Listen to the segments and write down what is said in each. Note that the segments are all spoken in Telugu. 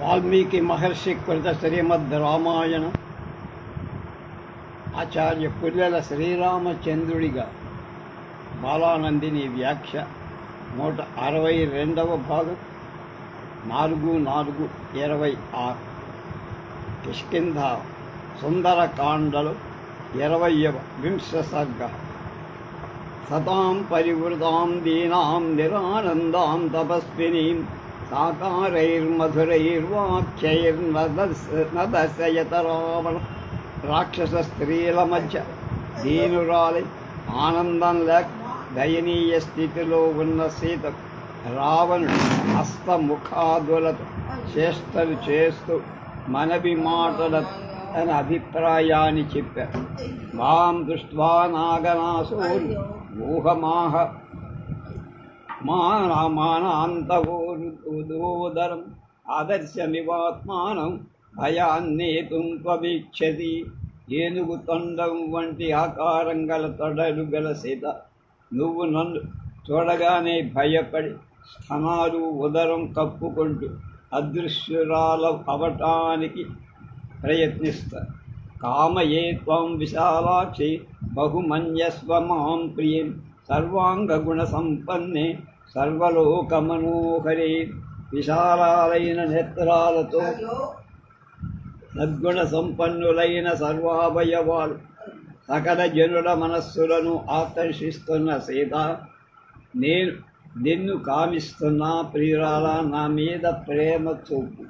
వాల్మీకి మహర్షి కృత శ్రీమద్ రామాయణ ఆచార్య పుల్లెల శ్రీరామచంద్రుడిగా బాలానందిని వ్యాఖ్య 162వ భాగం 4/4/26 కిష్కింధ సుందరకాండలు 20వ సర్గ. సతాం పరివృతాం దీనాం నిరానందాం తపస్వినీం సాకారైర్మధురైర్వాక్యైర్నదశయత రావణ రాక్షస స్త్రీల మధ్య దీనురాలై ఆనందం లేక దయనీయ స్థితిలో ఉన్న సీత రావణుడు హస్తముఖాదులతో చేష్టలు చేస్తూ మనవి మాటల తన అభిప్రాయాన్ని చెప్పారు. మాం దృష్ట్వా నాగనాసోరు ఊహమాహ మానాంతవోరుదోదరం ఆదర్శమివాత్మానం భయాన్నేతుం త్వమీక్షతి. ఏనుగు తొండం వంటి ఆకారం గల తొడలు గల సీత, నువ్వు నన్ను చూడగానే భయపడి స్థనాలు ఉదరం కప్పుకుంటూ అదృశ్యురాల అవటానికి ప్రయత్నిస్తా. కామయే త్వం విశాలాక్షి బహుమన్యస్వ మాం ప్రియం సర్వాంగగుణ సంపన్నే సర్వలోకమనోహరే. విశాలాలైన నేత్రాలతో సద్గుణ సంపన్నులైన సర్వావయవాలు సకల జనుల మనస్సులను ఆకర్షిస్తున్న సీత, నేను నిన్ను కామిస్తున్నా ప్రియురాల, నా మీద ప్రేమ చూపు.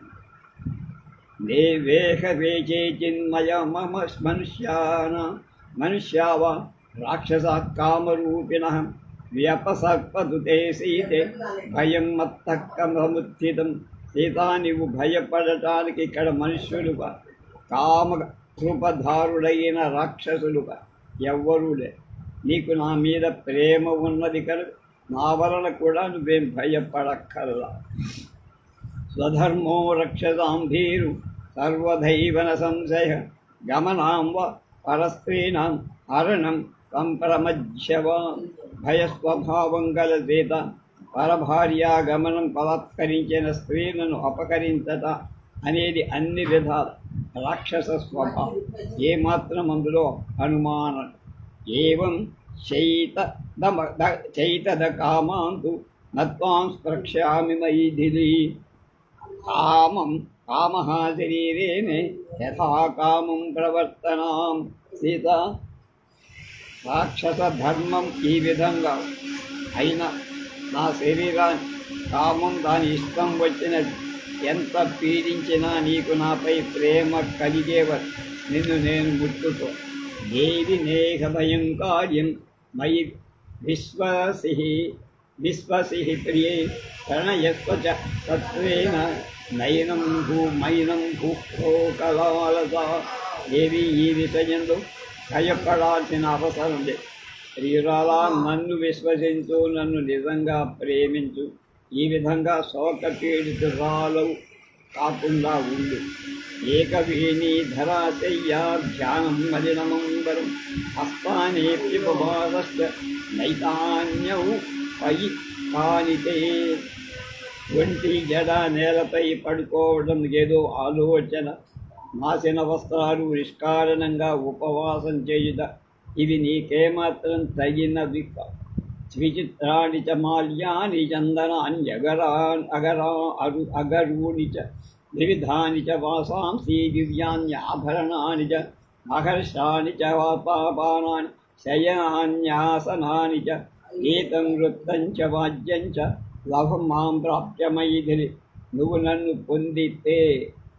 నే వేహ వేచే చిన్మయ మమ మనుష్యావా రాక్షస కామరూపిణ వ్యపసర్పదుతే సీతే భయం మత్తక్కముత్థితం. సీతా, నీవు భయపడటానికి ఇక్కడ మనుష్యులుగా కామ కృపధారుడైన రాక్షసులుగా ఎవ్వరూలే. నీకు నా మీద ప్రేమ ఉన్నది కనుక నా వలన కూడా నువ్వేం భయపడక్కర్లా. స్వధర్మో రక్షసాం భీరు సర్వదైవన సంశయ గమనాం వా పరస్త్రీణాం హరణం సంప్రమజ్యవాం. భయస్వభావం గల సీత, పరభార్యాగమనం బలాత్కరించిన స్త్రీలను అపకరించట అనేది అన్ని విధాల రాక్షస స్వభావం, ఏమాత్రం అందులో అనుమానం. ఏవం చైతద కామాంతు నత్వాం స్పృక్ష్యామి మైథిలీ. కామః శరీరేనే యథా కామం ప్రవర్తనాం. సీత, రాక్షస ధర్మం ఈ విధంగా అయినా నా శరీరాన్ని కామం దాని ఇష్టం వచ్చినది ఎంత పీడించినా నీకు నాపై ప్రేమ కలిగేవారు నిన్ను నేను ముట్టుకో. దేవి నేహ భయం కార్యం మయి విశ్వసి ప్రియే ప్రణయస్వ చ సత్వేన నయనం భూకలాలత. దేవి, ఈ విషయంలో భయపడాల్సిన అవసరం లేదు. ప్రియురాలా, నన్ను విశ్వసించు, నన్ను నిజంగా ప్రేమించు. ఈ విధంగా శోక పీడితురాలవు కాకుండా ఉండు. ఏకవీణీ ధరాశయ్యా ధ్యానం మలినమంబరం హస్తానేప్యుపవాసశ్చ నైతాన్యౌ పై కానితే. ఒంటి జడ నేలపై పడుకోవడం ఏదో ఆలోచన, మాసిన వస్త్రాలు నిష్కారణంగా ఉపవాసం చేయుట, ఇవి నీకేమాత్రం తగినవి కావు. విచిత్రాణి చ మాల్యాని చందనాన్యగరూణి చ వివిధాని చ వాసాంసి దివ్యాన్యాభరణాని చ మహర్షాని చ వాపాపానాని శయనాన్యాసనాని చ గీతం నృత్తం చ వాద్యం చ లభం మాం ప్రాప్య మైథిలి. నువ్వు నన్ను పొందితే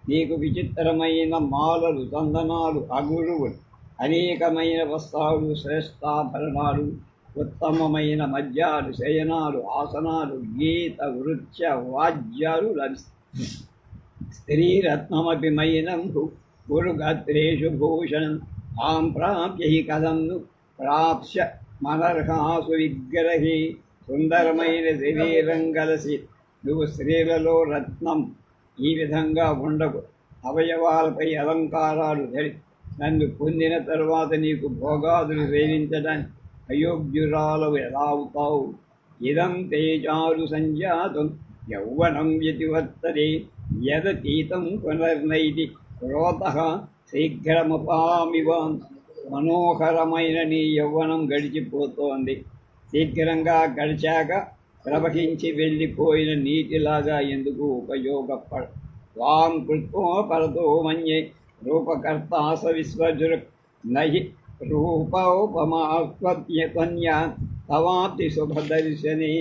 నీకు విచిత్రమైన మాలలు, చందనాలు, అగురువులు, అనేకమైన వస్త్రాలు, శ్రేష్టాభరణాలు, ఉత్తమమైన మద్యాలు, శయనాలు, ఆసనాలు, గీత వృత్య వాద్యాలు లభిస్తాయి. స్త్రీరత్నమపి మైనం గురుగాత్రేషు భూషణం తాం ప్రాప్య హి కథం ను ప్రాప్స్య మనర్హాసు విగ్రహి. సుందరమైన శరీరం గలసి నువ్వు స్త్రీలలో రత్నం ఈ విధంగా ఉండకు. అవయవాలపై అలంకారాలు ధరి నన్ను పొందిన తరువాత నీకు భోగాదులు సేవించడానికి అయోగ్యురాలవు ఎలా అవుతావు? ఇదం తేజారు సంజాతం యౌవనం యతివర్తతే యదతీతం పునర్నైతి క్రోధ శీఘ్రముపామివాన్. మనోహరమైన నీ యవ్వనం గడిచిపోతోంది. శీఘ్రంగా గడిచాక ప్రవహించి వెళ్ళిపోయిన నీటిలాగా ఎందుకు ఉపయోగపడ. వాం కృత్వో పరతో మన్యే రూపకర్తాస విశ్వజృక్ నహి రూపోపమాత్మన్యా తవాప్తి శుభదర్శనే.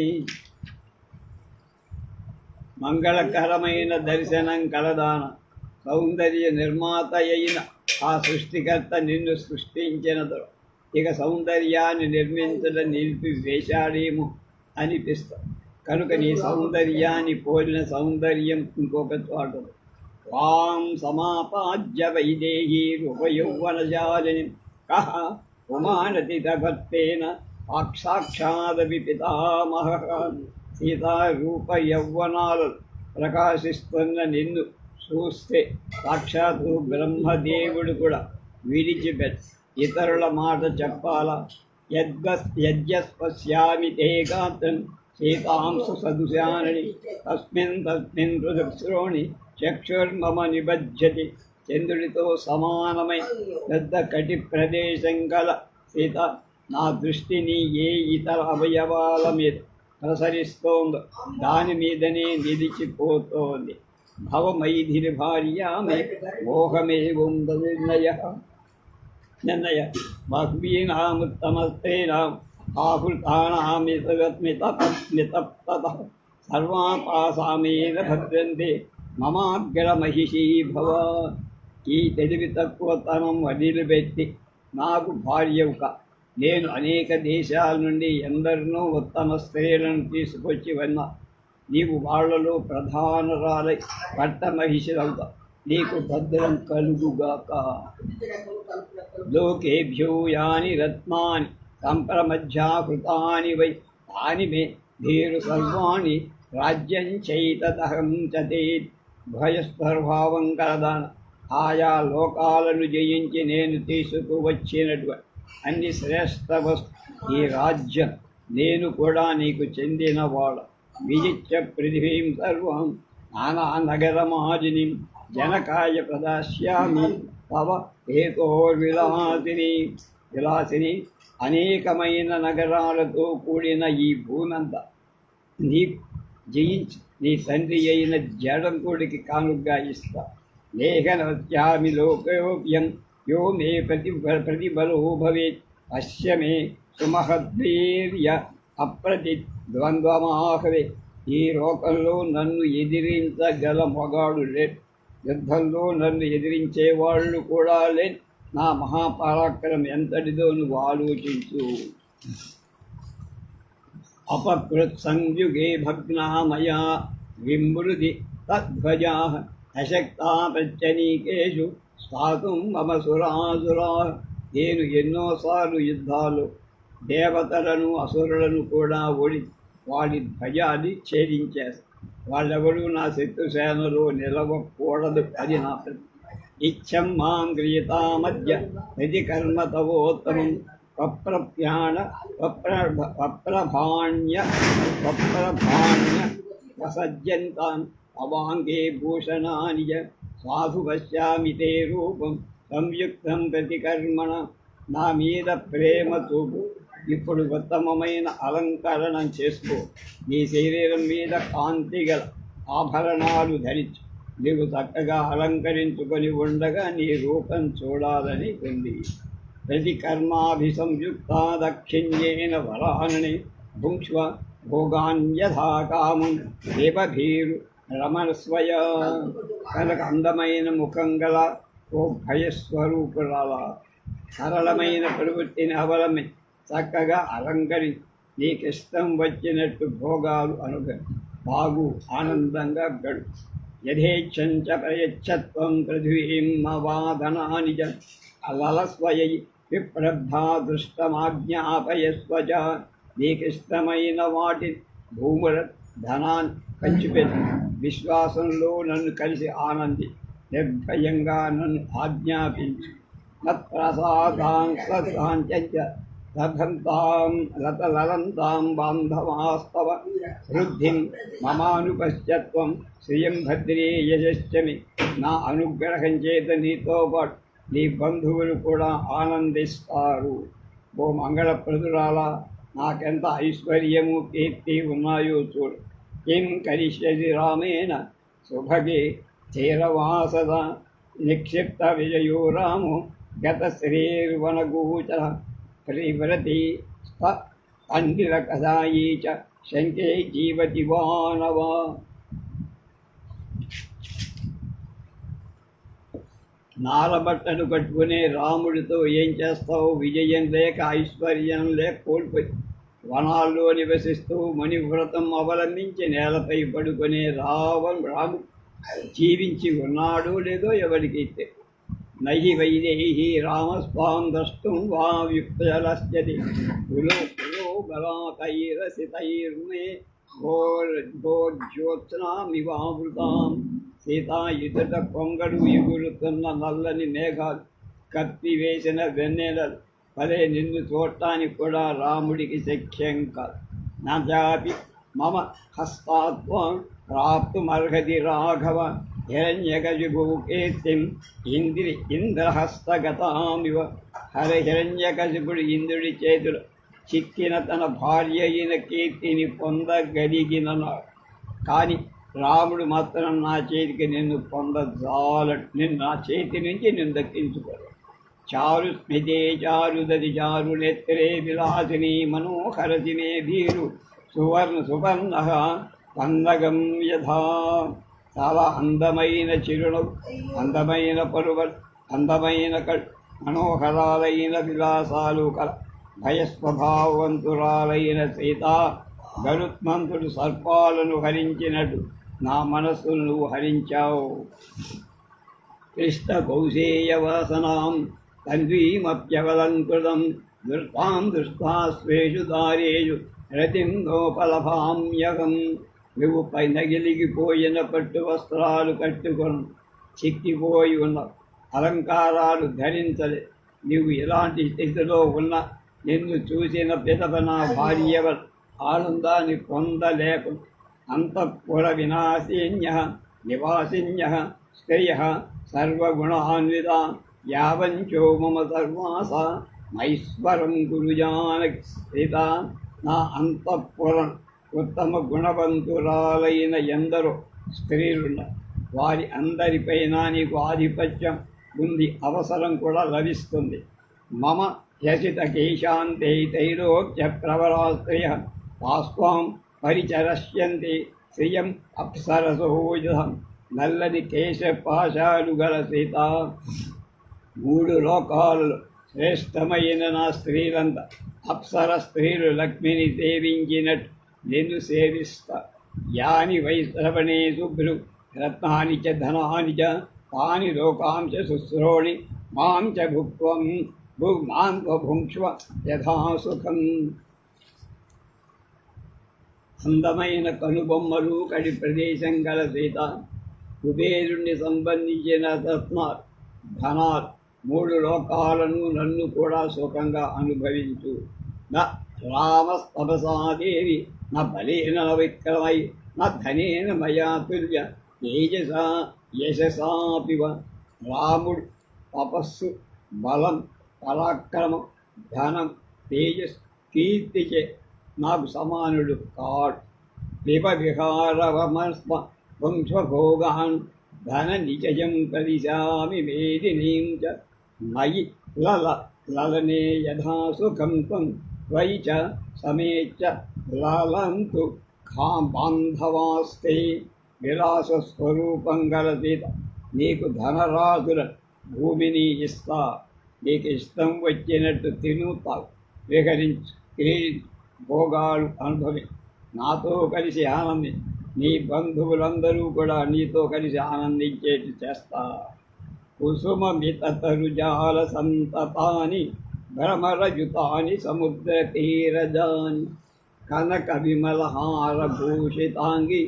మంగళకరమైన దర్శనం కలదాన. సౌందర్య నిర్మాత అయిన ఆ సృష్టికర్త నిన్ను సృష్టించినదో ఇక సౌందర్యాన్ని నిర్మించడం నిలిపివేశాడేమో అనిపిస్తాం. కనుక నీ సౌందర్యాన్ని పోలిన సౌందర్యం ఇంకొక చోట. వాం సమాపాజ్య వైదేహీ రూపయౌవనజాలిని కహ ఉమానతి భక్తేన సాక్షాదపి పితామహ. సీతారూప యౌవనాలు ప్రకాశిస్తున్న నిన్ను చూస్తే సాక్షాత్తు బ్రహ్మదేవుడు కూడా విడిచిపెట్టి ఇతరుల మాట చెప్పాలా? యజ్ఞస్పశ్యామి తే గాత్రం సీతాంశు సదుశానని తస్మిన్ రుద్రోణి చక్షుర్మమ నిబధ్యతి. చంద్రుడితో సమానమై పెద్ద కటి ప్రదేశం గల సీత నా దృష్టిని ఏ ఇతర అవయవాల మీద ప్రసరిస్తోందో దాని మీదనే నిలిచిపోతోంది. భవమైధిరి భార్యామే మోహమేవం నిర్ణయ బహ్వీనాముత్తమస్తేనాం ఆహుతానామితప్త సర్వాపాసామేన భద్రంతే మమాగ్రమహిషీ భవ. ఈ తెలివి తక్కువతనం వదిలిపెట్టి నాకు భార్యవుక. నేను అనేక దేశాల నుండి ఎందరినో ఉత్తమ స్త్రీలను తీసుకొచ్చి విన్నా. నీవు వాళ్లలో ప్రధానరాలై పట్టమహిషులవుతా. నీకు భద్రం కలుగుగాక. లోకేభ్యో యాని రత్నాని సంప్రమధ్యాకృతాని వై తాని మే ధీరు సర్వాణి రాజ్యం చైతదహం చతే. భయస్వభావం కలదాన. ఆయా లోకాలను జయించి నేను తీసుకువచ్చినటువంటి అన్ని శ్రేష్ఠ వస్తు ఈ రాజ్యం నేను కూడా నీకు చెందినవాడ. విజిత్య పృథివీం సర్వం నానా నగరమాజినిం జనకాయ ప్రదాస్యామి తవ విలాసిని. అనేకమైన నగరాలతో కూడిన ఈ భూమంతా నీ జయించి నీ తండ్రి అయిన జడంతుడికి కానుగ్గా ఇస్తా. లేఖనత్యామి లోకోప్యం యో మే ప్రతిబలో భవేత్. అస్య మే సుమహద్వీర్య అప్రతిద్వంద్వమాహవే. ఈ లోకంలో నన్ను ఎదిరించగల మొగాడు లేడు. యుద్ధంలో నన్ను ఎదిరించేవాళ్ళు కూడా లేని నా మహాపరాక్రమం ఎంతటిదో నువ్వు ఆలోచించు. అపకృత్ సంయుగే భగ్నామయా విమృది తద్ధ్వజా అశక్తా ప్రత్యనీకేషు స్థాతుం మమ సురాసురా. నేను ఎన్నోసార్లు యుద్ధాలు దేవతలను అసురులను కూడా ఓడి వాడి ధ్వజాన్ని ఛేదించేస్తాను. వాళ్ళెవరూ నా శత్రుసేనలో నిలవకూడదు. అది నా ఇచ్చం మాం క్రియతా మధ్య ప్రతి కర్మ తవోత్తమం. వప్రభాణ్య ప్రసజ్యంతాన్ అవాంగే భూషణాని సాధు పశ్యామి తే రూపం సంయుక్తం ప్రతికర్మణ. నా మీద ప్రేమ చూపు. ఇప్పుడు ఉత్తమమైన అలంకరణం చేసుకో. నీ శరీరం మీద కాంతి గల ఆభరణాలు ధరించు. నీవు చక్కగా అలంకరించుకొని ఉండగా నీ రూపం చూడాలని ఉంది. ప్రతి కర్మాభిసంయుక్త దక్షిణ్యేన వరానని భుంక్ష్వ భోగాన్యథా కామం దేవభీరు రమణస్వయ. కనుక అందమైన ముఖం గల ఓ భయస్వరూపురాల సరళమైన ప్రవృత్తిని అవలమి చక్కగా అలంకరించి నీకిష్టం వచ్చినట్టు భోగాలు బాగు ఆనందంగా గడు. యథేచ్ఛంచ ప్రయచ్చత్వం పృథివీం మవాధనాని చ అలలస్వయై విప్రబ్ధా దృష్టమాజ్ఞాపయస్వచ. నీకిష్టమైన వాటిని భూముల ధనాన్ని పంచిపెట్టు. విశ్వాసంలో నన్ను కలిసి ఆనంది. నిర్భయంగా నన్ను ఆజ్ఞాపించు. మత్ప్రసాదాంచ లలంతాం బాంధవాస్తవ వృద్ధిం మమానుపశ్చత్వం శ్రియం భద్రే యశస్మి. నా అనుగ్రహం చేత నీతో పాటు నీ బంధువులు కూడా ఆనందిస్తారు. ఓ మంగళప్రదురాల, నాకెంత ఐశ్వర్యము కీర్తి ఉన్నాయో చూడు. కిం కరిష్యసి రామేణ సుభగే చైరవాసద నిక్షిప్త విజయో రామో గత శ్రీర్వనగోచర పరివ్రతి అండిరకసాయీ చ శంకే జీవతి వానవ. నారబట్టలు కట్టుకునే రాముడితో ఏం చేస్తావు? విజయం లేక ఐశ్వర్యం లేక కోల్పోయి వనాల్లో నివసిస్తూ మణివ్రతం అవలంబించి నేలపై పడుకునే రాముడు జీవించి ఉన్నాడో లేదో ఎవరికి తెలియదు. నహి వైదేహి రామస్వాం ద్రష్టుం వా వ్యుక్తజలస్యతి కులో కులో బలాకైరసితైర్మే గోజ్యోత్స్నామివావృతాం. సీతా ఇతట కొంగడు ఎగురుతున్న నల్లని మేఘాలు, కత్తివేసిన వెన్నెలలు పదే నిన్ను చూడటానికి కూడా రాముడికి శక్యం కాదు. నాపి మమ హస్తాత్వం ప్రాప్తుమర్హతి రాఘవ హిరణ్యకశిపుకీర్తిం ఇంద్రహస్తగతామివ. హిరణ్యకశిపుడు ఇంద్రుడి చేతులు చిక్కిన తన భార్య అయిన కీర్తిని పొందగలిగినన్నాడు. కానీ రాముడు మాత్రం నా చేతికి నిన్ను పొందజాలడు. నా చేతి నుంచి నిన్ను దక్కించుకోడు. చారు స్మితే చారుదరి చారు నేత్రే విలాసిని మనోహరసినే భీరు సువర్ణ పందగం యథా. చాలా అందమైన చిరునవ్వు, అందమైన పరువలు, అందమైన మనోహరాలైన విలాసాలు కల భయస్వభావవంతురాలైన సీత, గరుత్మంతుడు సర్పాలను హరించినట్టు నా మనస్సును నువ్వు హరించావు. కృష్ణ కౌశేయవాసనాం తన్వీమప్యవలంకృతం దృష్టాం దృష్టా స్వేషు దారేషు రతిం గోపలభామ్యహం. నువ్వు నగిలిగిపోయిన పట్టు వస్త్రాలు కట్టుకొని చిక్కిపోయి ఉన్న అలంకారాలు ధరించలే. నువ్వు ఎలాంటి స్థితిలో ఉన్నా నిన్ను చూసిన పిదప నా భార్యవ ఆనందాన్ని పొందలేకు. అంతఃపుర వినాశీన్య నివాసిన్య స్త్రియ సర్వగుణాన్విత యావంచో మమ సర్వాస మైశ్వరం గురుజానకి స్థిత. నా అంతఃపురం ఉత్తమ గుణవంతురాలైన ఎందరో స్త్రీలున్నారు. వారి అందరిపైన నీకు ఆధిపత్యం ఉంది, అవసరం కూడా లభిస్తుంది. మమ యసిత కేశాంతే తైలోక్య ప్రవరాస్త్రియ వాస్వాం పరిచరస్యంతి శ్రియం అప్సరసోజం. నల్లని కేశపాశాలు గల సీత, 3 లోకాలలో శ్రేష్టమైన నా స్త్రీలంతా అప్సర స్త్రీలు లక్ష్మిని సేవించినట్టు నిన్ను సేవిస్తా. యాని వైశ్రవణే శుభ్రు రత్నాని చ ధనాని చ తాని లోకాంశ శుశ్రోణి మాం చ భుక్వం మాం భుంక్ష్వ యథా సుఖం. అందమైన కనుబొమ్మలు కడి ప్రదేశం గల సీత, కుబేరుణ్ణి సంబంధించిన రత్నాలు ధనాలు 3 లోకాలను నన్ను కూడా సుఖంగా అనుభవించు. నా రామస్తపసాదేవి నా బలేన విక్రమై నా ధనేన మయా తుల్య తేజసా యశసాపివ. రాముడు తపస్సు, బలం, పరాక్రమం, ధనం, తేజస్, కీర్తిచే నాకు సమానుడు కాడు. విభ విహారవమస్మ వంశభోగాన్ ధన నిజయం పరిశామి వేదినీం చ. మయి లలనే యథా సుఖం త్వం త్వయి చ సమేచ లలంతు బాంధవాస్తే. విలాసస్వరూపం గల సీత, నీకు ధనరాజుల భూమిని ఇస్తా. నీకు ఇష్టం వచ్చినట్టు తినుతావు, విహరించు, క్రీడించు, భోగాలు అనుభవి, నాతో కలిసి ఆనంది. నీ బంధువులందరూ కూడా నీతో కలిసి ఆనందించేట్టు చేస్తా. కుసుమమితరుజాల సంతతాని భ్రమరయుతాని సముద్ర తీరజాని కనక విమలహార భూషితాంగి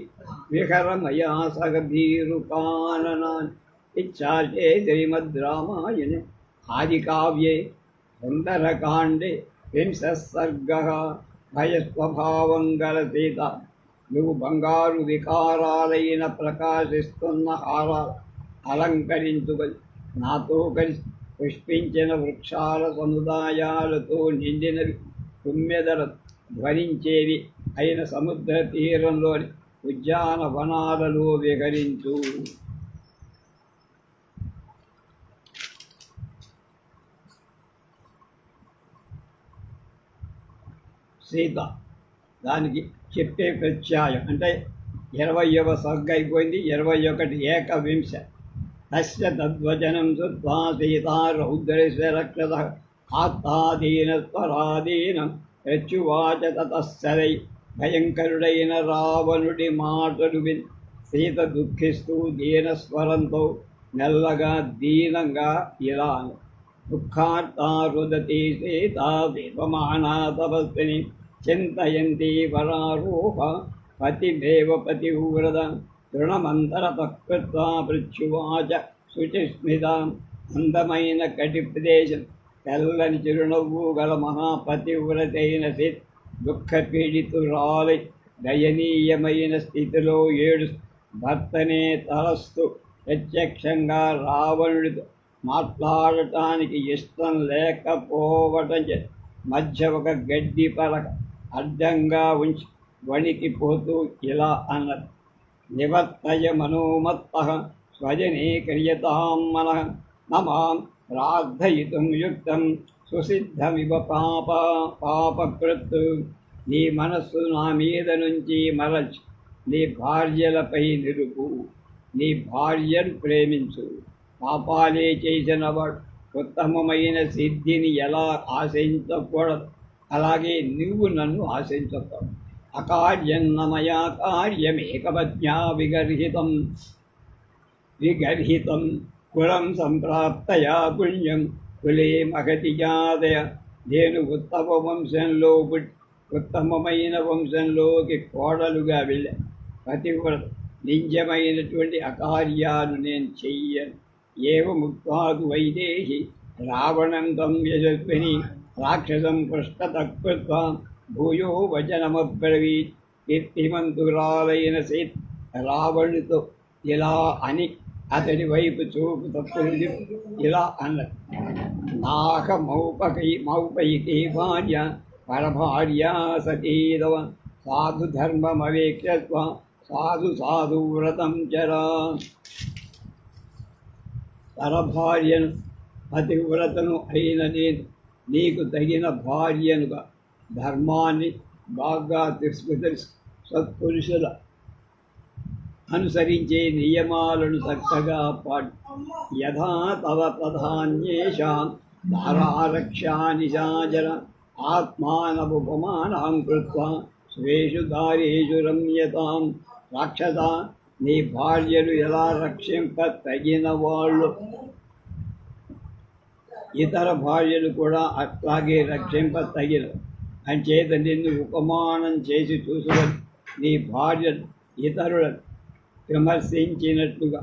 విహరమయా సగభీరుకాననాని. ఇచ్చాచే శ్రీమద్ రామాయణే ఆదికావ్యే సుందరకాండే వింశసర్గ భయస్వభావం గల సీత, నువ్వు బంగారు వికారాలైన ప్రకాశిస్తున్న హారాలు అలంకరించుకొని నాతో కలిసి పుష్పించిన వృక్షాల సముదాయాలతో నిండినవి తుమ్మెదల ధ్వనించేవి అయిన సముద్ర తీరంలోని ఉద్యానవనాలలో విహరించు. సీత దానికి చెప్పే ప్రత్యాయం అంటే 20వ సర్గ అయిపోయింది. 21 ఏకవింశ. తస్య తద్వచనం శుద్ధ్వా సీతా రౌద్రస్య రక్షత ఆత్తాదీనస్వరాదీనం ప్రత్యువాచ తతశ్చరై. భయంకరుడైన రావణుడి మాటలు విని సీత దుఃఖిస్తూ దీనస్వరంతో మెల్లగా దీనంగా ఇలా దుఃఖార్తా రుదతి సీతా దేవమానా తపస్విని చింతయంతి వరారూప పతిమేవ పతివ్రత తృణమంతరతకృత్వా పృచ్ఛువాచ శుచిస్మితాం. అందమైన కటి ప్రదేశం, తెల్లని చిరునవ్వు గల మహాపతివ్రతైన సీత దుఃఖపీడితురాలై దయనీయమైన స్థితిలో ఏడు భర్తనే తలస్తూ ప్రత్యక్షంగా రావణుడితో మాట్లాడటానికి ఇష్టం లేకపోవటం మధ్య ఒక గడ్డి పలక అడ్డంగా ఉంచి వణికిపోతూ ఇలా అన్నది. నివర్తయ మనోమత్తః స్వజనే క్రియతాం మనః నమాం ప్రార్థయితుం యుక్తం సుసిద్ధమివ పాపకృత్. నీ మనస్సు నా మీద నుంచి మరల్చి నీ భార్యలపై నిలుపు. నీ భార్యను ప్రేమించు. పాపాలే చేసినవాడు ఉత్తమమైన సిద్ధిని ఎలా ఆశించకూడదు, అలాగే నువ్వు నన్ను ఆశించకూడదు. అకార్యన్నమయా కార్యమేకపత్న్యా విగర్హితం కులం సంప్రాప్తయా పుణ్యం కులే మహతి జాతయ. నేను ఉత్తమమైన వంశంలోకి కోడలుగా వెళ్ళా. పతివ్రత నిజమైనటువంటి అకార్యాలు నేను చెయ్యను. ఏవముక్తాదు వైదేహి రావణం తం యశస్విని రాక్షసం పృష్ఠతకృత్వా భూయో వచనమబ్రవీత్. కీర్తిమంతురాలైన సీత రావణుతో ఇలా అని అతడి వైపు చూపు తప్పులు ఇలా అన్నది. నాక మౌపైకి భార్య పరభార్య సతీదవ సాధుధర్మమవేక్ష్యత్వ సాధు వ్రతం చరా. పరభార్యను పతివ్రతను అయిన నేను నీకు తగిన భార్యనుగా ధర్మాన్ని బాగా తెలుసు సత్పురుషుల అనుసరించే నియమాలను చక్కగా పాడు. యథా తవ ప్రధాన్యేషాం దారారక్షా నిశాచర ఆత్మానముపమానాం కృత్వా స్వేషు దారేషు రమ్యతాం. రాక్షస, నీ భార్యలు ఎలా రక్షింప తగిన వాళ్ళు ఇతర భార్యలు కూడా అట్లాగే రక్షింప తగిన. అంచేత నిన్ను ఉపమానం చేసి చూసుకొని నీ భార్యను ఇతరులను విమర్శించినట్లుగా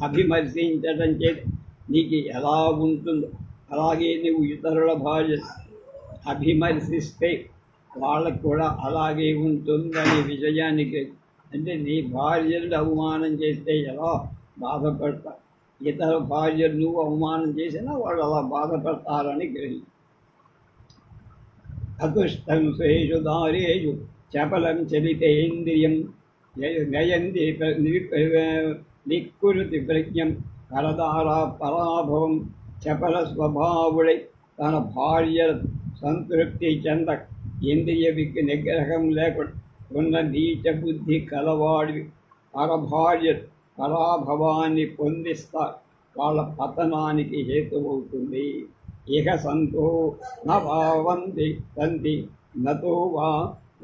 అభిమర్శించడం చేత నీకు ఎలా ఉంటుందో అలాగే నువ్వు ఇతరుల భార్య అభిమర్శిస్తే వాళ్ళకు కూడా అలాగే ఉంటుందనే విషయానికి, అంటే నీ భార్యను అవమానం చేస్తే ఎలా బాధపడతారు, ఇతర భార్యలు నువ్వు అవమానం చేసినా వాళ్ళు అలా బాధపడతారని గ్రహించు. అతుష్టం స్వేషు దారేషు చపలం చలితేంద్రియం నయంతి నిక్కురుతి ప్రజ్ఞం. కరదారా పరాభవం చపల స్వభావుడై తన భార్య సంతృప్తి చెంద ఇంద్రియ నిగ్రహం లేకుండా ఉన్న నీచ బుద్ధి కలవాడివి పరభార్య పరాభవాన్ని పొందిస్తారు. వాళ్ళ పతనానికి హేతువవుతుంది. ఇహ సంతో నభావంతి సంతి నతో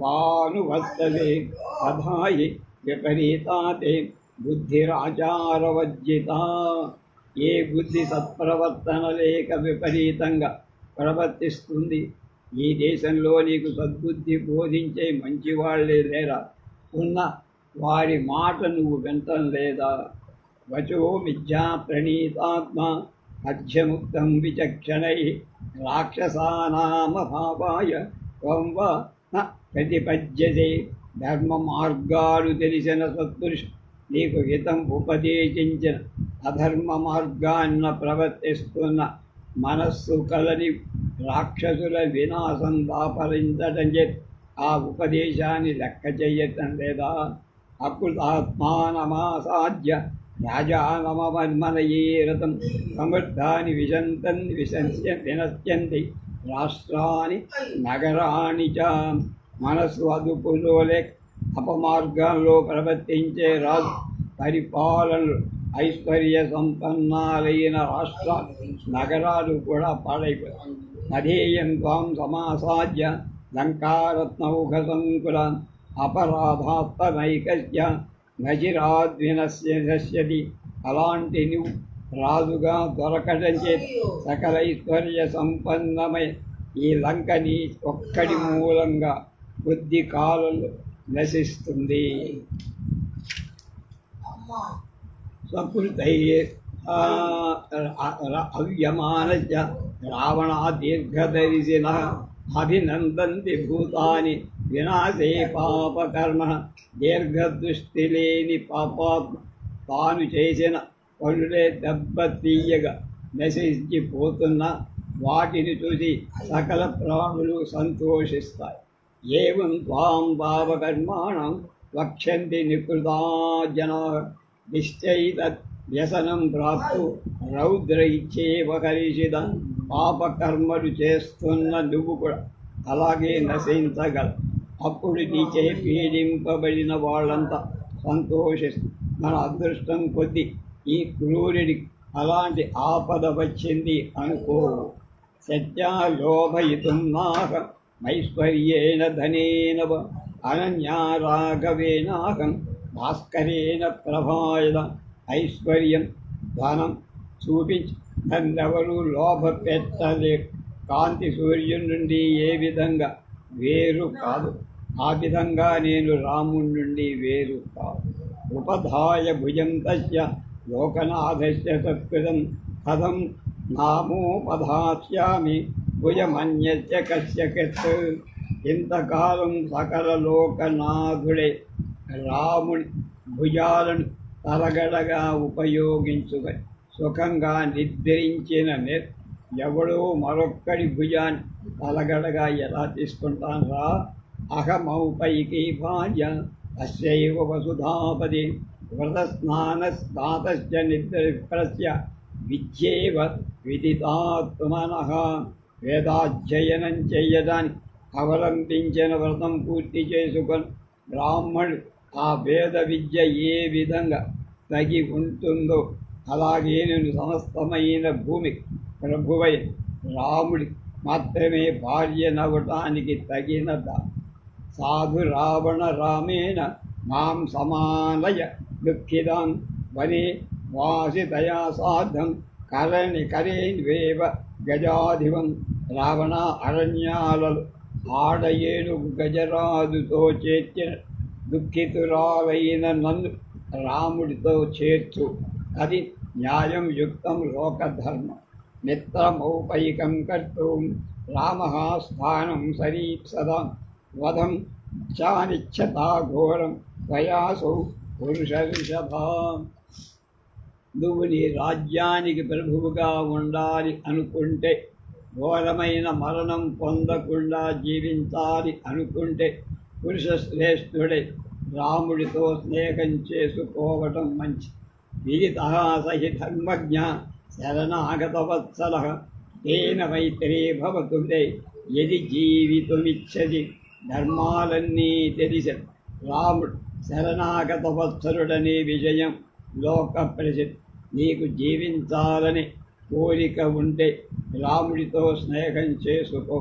వానువర్తతే తథాయి విపరీతాతే బుద్ధిరాచారవజ్జిత. ఏ బుద్ధి సత్ప్రవర్తన లేక విపరీతంగా ప్రవర్తిస్తుంది. ఈ దేశంలో నీకు సద్బుద్ధి బోధించే మంచివాళ్లే లేరా? ఉన్న వారి మాట నువ్వు వింటం లేదా? వచో మిథ్యా ప్రణీతాత్మ అధ్యముక్తం విచక్షణై రాక్షసానామభావాయ త్వం వా న ప్రతిపద్యతే. ధర్మ మార్గాలు తెలిసిన సత్పురుషు నీకు హితం ఉపదేశించిన అధర్మ మార్గాన్న ప్రవర్తిస్తున్న మనస్సు కలని రాక్షసుల వినాశం దాపరించటం చెప్పి ఆ ఉపదేశాన్ని లెక్క చెయ్యటం లేదా? అకృతాత్మానమాసాధ్య రాజానమన్మనయేరతం సమృద్ధాని వినశ్యంతి రాష్ట్రాన్ని నగరాన్ని చ. మనస్సు అదుపులోలే అపమార్గంలో ప్రవర్తించే రాజు పరిపాలనలు ఐశ్వర్య సంపన్నాలైన రాష్ట్రాలు నగరాలు కూడా పాడైపోయాయి. అధేయం త్వాం సమాసాధ్య లంకారత్నౌఘ సంకులాన్ అపరాధాత్మనైకస్య నచిరాద్వినశ్యతి. అలాంటి నువ్వు రాజుగా దొరకడం చేతి సకల ఐశ్వర్య సంపన్నమై ఈ లంకని ఒక్కడి మూలంగా కొద్ది కాలంలో నశిస్తుంది. స్వకృతై అవ్యమానస్య రావణా దీర్ఘదర్శిన అభినందంతి భూతాని వినాశే పాపకర్మ. దీర్ఘదృష్టి లేని పాపాత్మ తాను చేసిన పనులే దెబ్బతీయగా నశించిపోతున్న వాటిని చూసి సకల ప్రాణులు సంతోషిస్తాయి. ఏవం త్వాం పాపకర్మాణం వక్ష్యంతి నికృతా జనాః నిశ్చయితత్ వ్యసనం ప్రాప్తు రౌద్ర ఇచ్చేవ కరిషితం. పాపకర్మలు చేస్తున్న నువ్వు కూడా అలాగే నశించగల. అప్పుడు నీచే పీడింపబడిన వాళ్ళంతా సంతోషిస్తారు. మన అదృష్టం కొద్దీ ఈ క్రూరుడికి అలాంటి ఆపద వచ్చింది అనుకో. సత్యాలోభయితుం నాహ ఐశ్వర్యేణ ధనేన అనన్యా రాఘవేనాహం భాస్కరేణ ప్రభాయద. ఐశ్వర్యం ధనం చూపించి నన్నెవరూ లోభ పెట్టలేరు. కాంతి సూర్యుని నుండి ఏ విధంగా వేరు కాదు, ఆ విధంగా నేను రాముడి నుండి వేరు కాదు. ఉపధాయ భుజం తస్య లోకనాథస్య సత్కృతం కథం నామోపధాస్యామి భుజమన్యస్య కశ్యకత్. ఇంతకాలం సకల లోకనాథుడే రాముడి భుజాలను తలగడగా ఉపయోగించుకొని సుఖంగా నిద్రించిన ఎవడో మరొక్కడి భుజాన్ని తలగడగా ఎలా తీసుకుంటాను రా? అహమౌపైకి భార్య అస్యైవ వసుధాపతి వ్రతస్నానస్నాతశ్చ నిద్రస్య విద్యేవ విదితాత్మనః. వేదాధ్యయనం చెయ్యడానికి అవలంబించిన వ్రతం పూర్తి చేసుకొని బ్రాహ్మణుడు ఆ వేద విద్య ఏ విధంగా తగి ఉంటుందో అలాగే నేను సమస్తమైన భూమికి ప్రభువై రాముడి మాత్రమే భార్య నవ్వటానికి తగినదా. సాధు రావణ రామేణ మాం సమానయ దుఃఖిదాం వనే వాసితయా సాధం కరేణ్వేవ గజాధివం. రావణ అరణ్యాలలో ఆడ ఏనుగు గజరాజుతో చేర్చిన దుఃఖితురాలైన నన్ను రాముడితో చేర్చు. అది న్యాయం యుక్తం లోకధర్మం. మిత్రమౌపైకం కర్తుం రామః స్థానం సరీప్సదా వధం చానిచ్చతా ఘోరం ప్రయాసౌ పురుష ఋషభా. నువ్వు నీ రాజ్యానికి ప్రభువుగా ఉండాలి అనుకుంటే, ఘోరమైన మరణం పొందకుండా జీవించాలి అనుకుంటే పురుష శ్రేష్ఠుడే రాముడితో స్నేహం చేసుకోవటం మంచి. విదితః సహి ధర్మజ్ఞ శరణాగతవత్సలః తేన మైత్రే భవతు తే యది జీవితుమిచ్చతి. ధర్మాలన్నీ తెలిసిన రాముడు శరణాగతవత్సలుడనే విషయం లోక ప్రసిద్ధి. నీకు జీవించాలని కోరిక ఉంటే రాముడితో స్నేహం చేసుకో.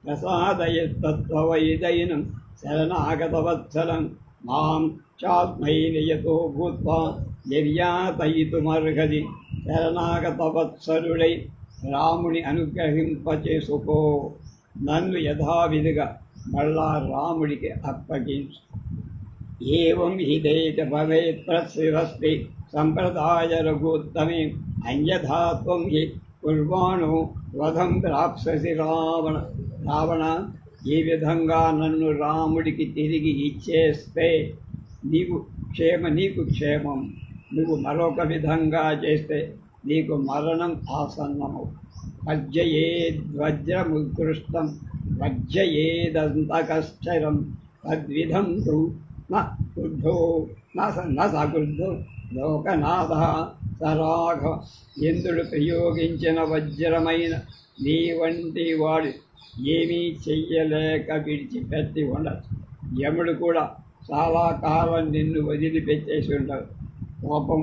ప్రసాదయత్తత్వవైదైనం శరణాగతవత్సలం మాం చాత్మైనియతో భూత్వా నిర్యాతయితుమర్హది. శరణాగతవత్సలుడై రాముని అనుగ్రహింపచేసుకో. నన్ను యథావిధిగా మళ్ళా రాముడికి అప్పగించు. ఏవం హిదేత భవేత్ ప్రశిరస్తి సంప్రదాయ రఘుత్తమే అన్యథా త్వం హి కుర్వాణో వధం రాక్షసి రావణ ఈ విధంగా నన్ను రాముడికి తిరిగి ఇచ్చేస్తే నీకు క్షేమం. నువ్వు మరొక విధంగా చేస్తే నీకు మరణం ఆసన్నము. వజ్రముత్కృష్టం వజ్రయేదంతకశ్చరం తద్విధం తు నృద్ధో నసకృద్ధో లోకనాథ సరాఘవ. ఇంద్రుడు ప్రయోగించిన వజ్రమైన నీ వంటి వాడు ఏమీ చెయ్యలేక విడిచిపెట్టి ఉండదు. యముడు కూడా చాలా కాలం నిన్ను వదిలిపెట్టేసి ఉంటాడు. కోపం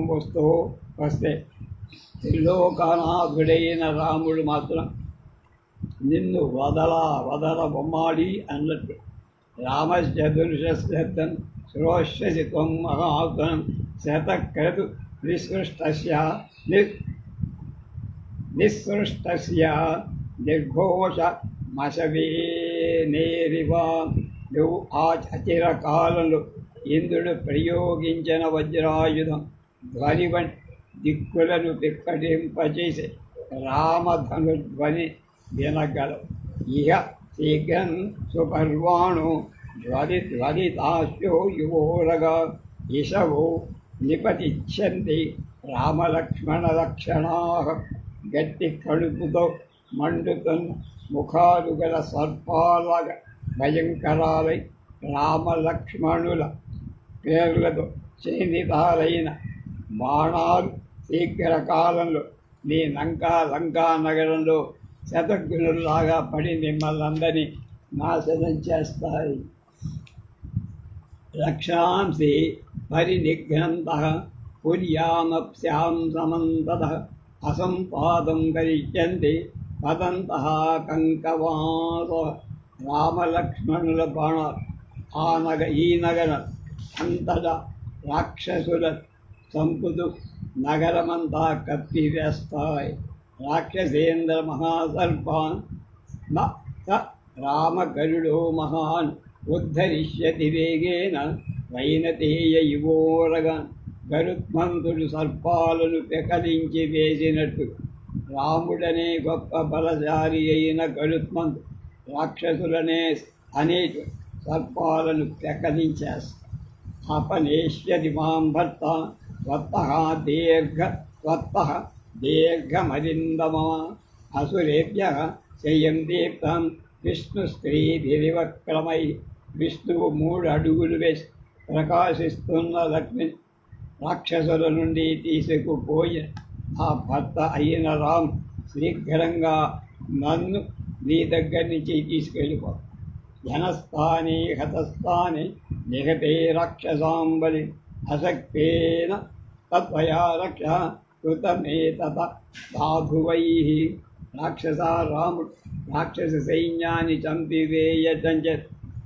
వస్తే త్రిలోకనాథుడైన రాముడు మాత్రం నిన్ను వదల బొమ్మాడి అన్నట్టు. రామస్య దుర్శస్తం శ్రోష్యసి త్వం మహాత్మనం శతక్రతు నిస్సృష్టస్య నిర్ఘోష మశవేనేరివా. నువ్వు అచిర కాలంలో ఇంద్రుడు ప్రయోగించిన వజ్రాయుధం ధ్వని వంటి దిక్కులను పిక్కటింపచేసి రామధనుధ్వని వినగలవు. ఇహ శీఘ్రం సుపర్వాణు ధ్వనితాస్యో యువోరగా ఇషవో నిపతిచ్చంతి రామలక్ష్మణ లక్షణా. గట్టి కడుపుతో మండుతున్న ముఖాలు గల సర్పాలగా భయంకరాలై రామలక్ష్మణుల పేర్లతో చేనితాలైన బాణాలు శీఘ్రకాలంలో నీ లంకా నగరంలో శతఘ్నుల్లాగా పడి మిమ్మల్ని నాశనం చేస్తాయి. రక్షాంసి పరినిఘ్నంత పుర్యామప్స్యాం సమంతత అసంపాదం కరిష్యంతి పతంతః కంకవాస. రామలక్ష్మణుల బాణాలు ఈ నగర అంతటా రాక్షసుల చంపుతూ నగరమంతా కప్పివేస్తాయి. రాక్షసేంద్ర మహాసర్పాన్ రామగరుడో మహాన్ ఉద్ధరిష్యతి వేగేన వైనతేయ ఇవోరగాన్. గరుత్మంతుడు సర్పాలను పెకలించి వేసినట్టు రాముడనే గొప్ప బలశాలి అయిన గరుత్మంతుడు రాక్షసులనే అనేక సర్పాలను పెకలించేస్తాడు. అపనేష్యతి మాం భర్త త్వత్తః దీర్ఘమరిందమ. అసురేభ్యః శయం దీప్తం విష్ణుస్త్రీభిర్విక్రమై. విష్ణువు 3 అడుగులు వేసి ప్రకాశిస్తున్న లక్ష్మి రాక్షసుల నుండి తీసుకుపోయి ఆ భర్త అయిన రామ్ శీఘ్రంగా నన్ను నీ దగ్గర నుంచి తీసుకెళ్ళిపో. జనస్థానే హతస్థానే నిహతే రాక్షసాంబలి అశక్తేన తత్వయా రక్ష కృతమేతత సాధువైః. రాముడు రాక్షస సైన్యాన్ని చంపివేయటం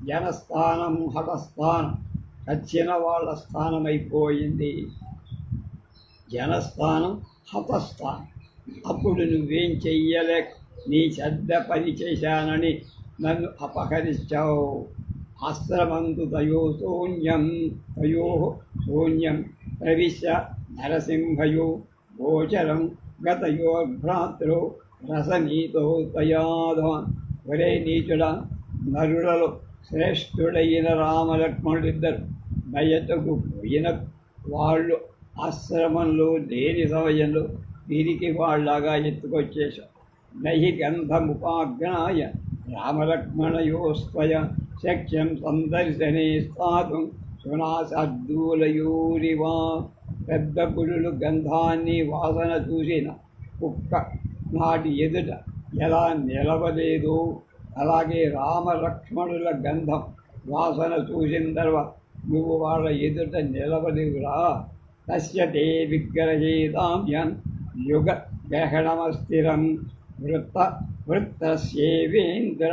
జనస్థానం హతస్థానం చచ్చిన వాళ్ళ స్థానమైపోయింది. జనస్థానం హతస్థానం. అప్పుడు నువ్వేం చెయ్యలేక నీ చెడ్డ పని చేశానని నన్ను అపహరించావు. ఆశ్రమంతు తయో శూన్యం ప్రవిశ్య నరసింహయో గోచరం గతయోర్భ్రాతృ రసనీతో తయాధవాన్. ఒరే నీచుడా, నరులలో శ్రేష్ఠుడైన రామలక్ష్మణుడిద్దరు బయటకు పోయిన వాళ్ళు ఆశ్రమంలో లేని సమయంలో వీరికి వాళ్ళగా ఎత్తుకొచ్చేశారు. నహి గంధముపాజ్ఞాయ రామలక్ష్మణయోస్త్వయ శక్యం సందర్శనే స్థాతుం సునాశార్దూలయూరివా. పెద్ద పులులు గంధాన్ని వాసన చూసిన కుక్క నాటి ఎదుట ఎలా నిలవలేదో అలాగే రామలక్ష్మణుల గంధం వాసన చూసిన తర్వాత నువ్వు వాళ్ళ ఎదుట నిలవలేవురా. తస్య తే విగ్రహేతాభ్యాం యుగ గ్రహణమస్థిరం వృత్తస్యేవేంద్ర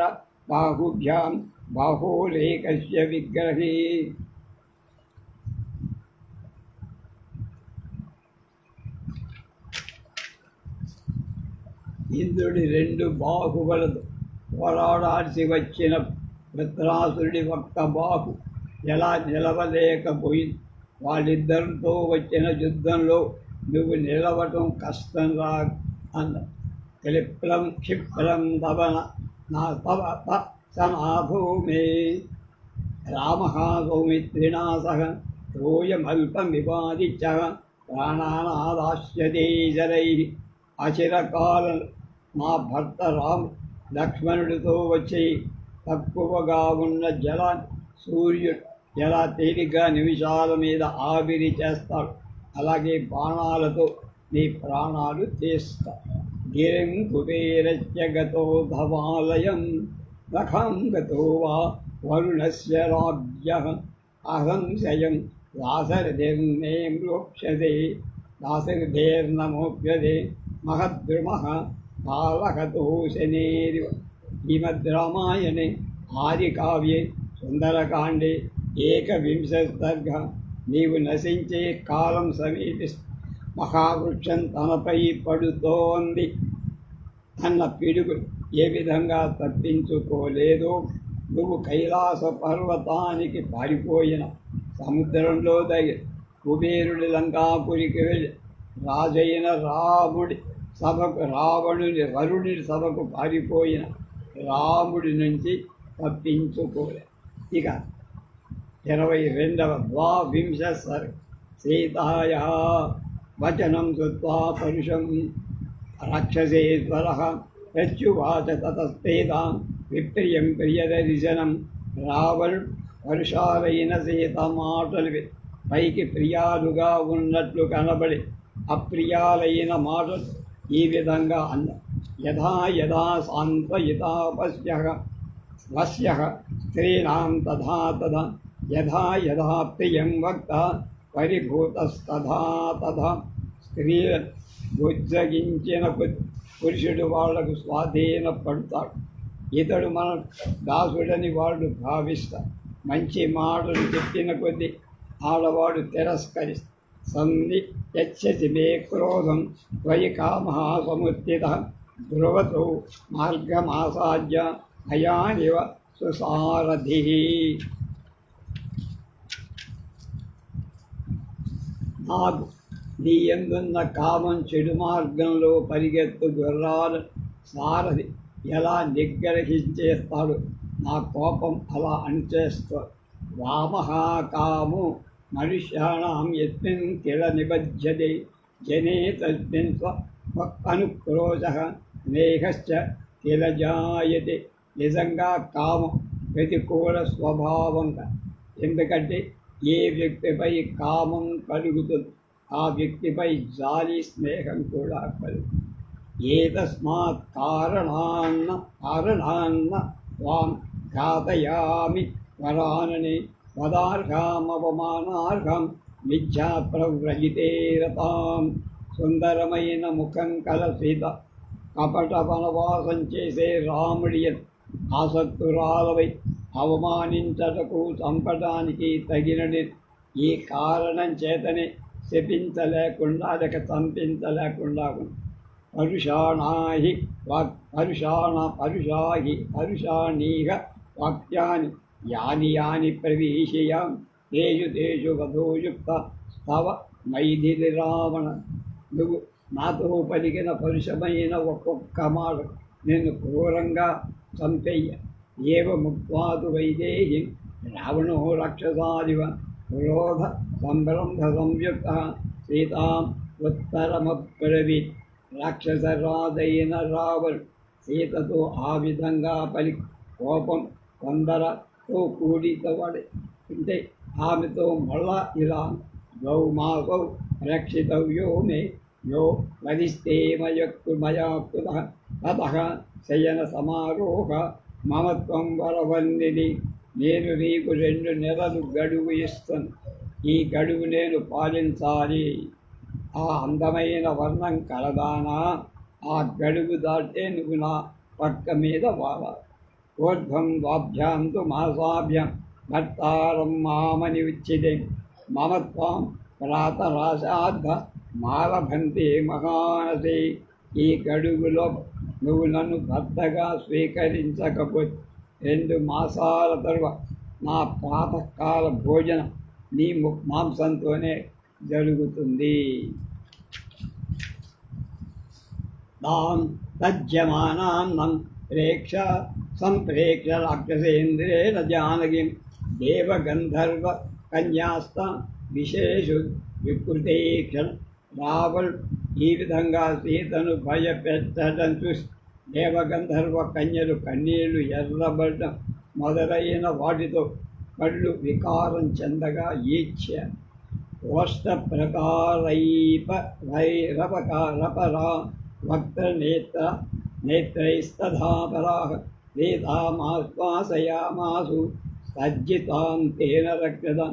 బాహుభ్యాం బాహోలేకస్య విగ్రహే. ఇంద్రుడి 2 బాహువులతో పోరాడాల్సి వచ్చిన వృత్రాసురుడి ఒక్క బాహు ఎలా నిలవలేకపోయింది. వాళ్ళిద్దరితో వచ్చిన యుద్ధంలో నువ్వు నిలవటం కష్టం రా అన్న. క్షిప్రం తవన నా తవ సమాభూమే రామ సౌమిత్రిణా సహ తోయమల్పమివాదిత్య ప్రాణానాదాస్యతే జరై. అచిరకాల మా భర్త లక్ష్మణుడితో వచ్చి తక్కువగా ఉన్న సూర్యుడు ఎలా తేలిగ్గా నిమిషాల మీద ఆవిరి చేస్తాడు, అలాగే బాణాలతో నీ ప్రాణాలు తీస్తా. గిరిం కుబేరస్య గతో ధవాలయం రఖం గతో వా వరుణస్య రాజ్యః అహంశయం దాశరథిర్నే మ్రోక్షతే దాశరథేర్నమోప్యతే మహద్రుమః బాలకతోషనేరివ. శ్రీమద్ రామాయణే ఆదికావ్యే సుందరకాండే 21 సర్గ. నీవు నశించే కాలం సమీపిస్తు మహావృక్షం తనపై పడుతోంది అన్న పిడుగు ఏ విధంగా తప్పించుకోలేదో, నువ్వు కైలాస పర్వతానికి పారిపోయిన సముద్రంలో దగ్గర కుబేరుడి లంకాపురికి వెళ్ళి రాజైన వరుణుడి సభకు పారిపోయిన రాముడి నుంచి తప్పించుకోలే. ఇక 22వ ద్వావింశ సర్గ. సీతాయా వచనం శ్రుత్వా పరుషం రాక్షసేశ్వరః ప్రత్యువాచ తతస్తేతాం విప్రియం ప్రియదర్శనం. రావణుడు పరుషాలైన సీత మాటలు పైకి ప్రియాలుగా ఉన్నట్లు కనబడి అప్రియాలైన మాటలు ఈ విధంగా అన్న. యథా యథా సాంత్వయితా వశ్యః స్త్రీణాం తథా తథా యథా యథా ప్రియం వక్త పరిభూతస్తథా తథా. స్త్రీలను బుజ్జగించిన పురుషుడు వాళ్లకు స్వాధీనపడతాడు. ఇతడు మన దాసుడని వాళ్ళు భావిస్తారు. మంచి మాటలు చెప్పిన కొద్దీ ఆడవాడు తిరస్కరిస్తాడు. సంధి యచ్చసి మే క్రోధం త్వయి కామః సముత్థితః ధ్రువతో మార్గమాసాద్య అయానివ సుసారథిః. నాకు నీ యందున్న కామం చెడు మార్గంలో పరిగెత్తు గుర్రాల సారథి ఎలా నిగ్రహించేస్తాడు, నా కోపం అలా అణిచేస్తాడు. వామః కామో మనుష్యాణం యస్మిన్ కిల నిబధ్యతే జనే తస్మిన్ అనుక్రోశః స్నేహశ్చ కిల జాయతే. నిజంగా కామం ప్రతికూల స్వభావంగా, ఎందుకంటే ఏ వ్యక్తిపై కామం కలుగుతుంది ఆ వ్యక్తిపై జాలి స్నేహం కూడా కలుగుతుంది. ఏతస్మాత్ కారణాన్న త్వాం ఘాతయామి వరాననే వదార్హామవమానార్హం మిథ్యా ప్రవ్రజితే రతాం. సుందరమైన ముఖం కల సీత కపట వనవాసం చేసే రాముడి ఆసక్తురాలవై అవమానించటకు చంపడానికి తగినది. ఈ కారణం చేతనే శపించలేకుండా లేక చంపించలేకుండా పరుషాణీహ వాక్యాని యాని యాని ప్రవేశయాం తేషు తేషు వధోయుక్త స్తవ మైథిలి రావణ. నువ్వు నాతో పలికిన పరుషమైన ఒక్కొక్క మాట నేను క్రూరంగా చంపేయ. ఏవ ముక్వాదు వైదేహి రావణో రాక్షసాదివ క్రోధ సంభ్రంభ సంయుక్త సీతాం ఉత్తరమబ్రవీత్. రాక్షసరాజైన రావణుడు సీతతో ఆ విధంగా కోపం తొందరతో కూడితవాడే. అంటే ఆమెతో మళ్ళా ఇలా గౌ మాగౌ రక్షితవ్యో మే యో వదిస్తే మయా కృతః తతః శయన సమారోహ మమత్వం వరవన్నిని. నేను నీకు 2 నెలలు గడువు ఇస్తాను. ఈ గడువు నేను పాలించాలి. ఆ అందమైన వర్ణం కలదానా, ఆ గడువు దాటే నువ్వు నా పక్క మీద వాడాలి. ఊర్ధ్వం ద్వాభ్యాం తు మాసాభ్యాం భర్తారం మామని ఉచ్యతే మమత్వం ప్రాతరాశాద్ధ మాలభంతే మహానసే. ఈ గడువులో నువ్వు నన్ను భర్తగా స్వీకరించకపోతే 2 మాసాల తరువాత నా ప్రాతకాల భోజనం నీ మాంసంతోనే జరుగుతుంది. తాం తజ్యమానాన్నం ప్రేక్ష సంప్రేక్ష రాక్షసేంద్రేణ జానకిం దేవగంధర్వ కన్యాస్తా విశేషు వికృతీక్షణ. రావణుడు ఈ విధంగా సీతను భయపెట్టడం చూసి దేవగంధర్వ కన్యలు కన్నీళ్లు ఎర్రబడ్డం మొదలైన వాటితో కళ్ళు వికారం చెందగా ఈచ్ఛ ఓష్ట ప్రకారైప వైరపకారపరా వక్త్రనేత్ర నేత్రైస్తధాపరా వేదామాశ్వాసయామాసు సజ్జితాం తేన రక్షతాం.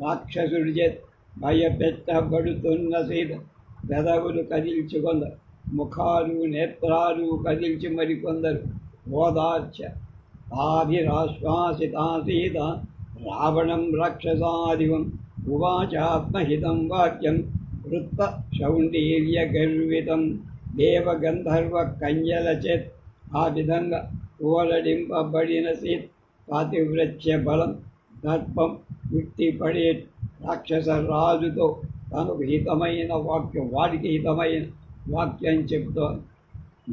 రాక్షసుడి చేత భయపెట్టబడుతున్న సీత పెదవులు కదిల్చుకొందరు, ముఖాలు నేత్రాలు కదిల్చి మరికొందరు ఓదార్చ. తాభిరాశ్వాసితా సీత రావణం రక్షసాదివం ఉవాచాత్మహితం వాక్యం వృత్త శౌండీర్య గర్వితం. దేవగంధర్వ కన్యల చేత్ ఆ విధంగా ఓలడింపబడిన సీత పాతివ్రత్య బలం దర్పం విట్టిపడే రాక్షస రాజుతో తనకు హితమైన వాక్యం, వాడికి హితమైన వాక్యం చెప్తోంది.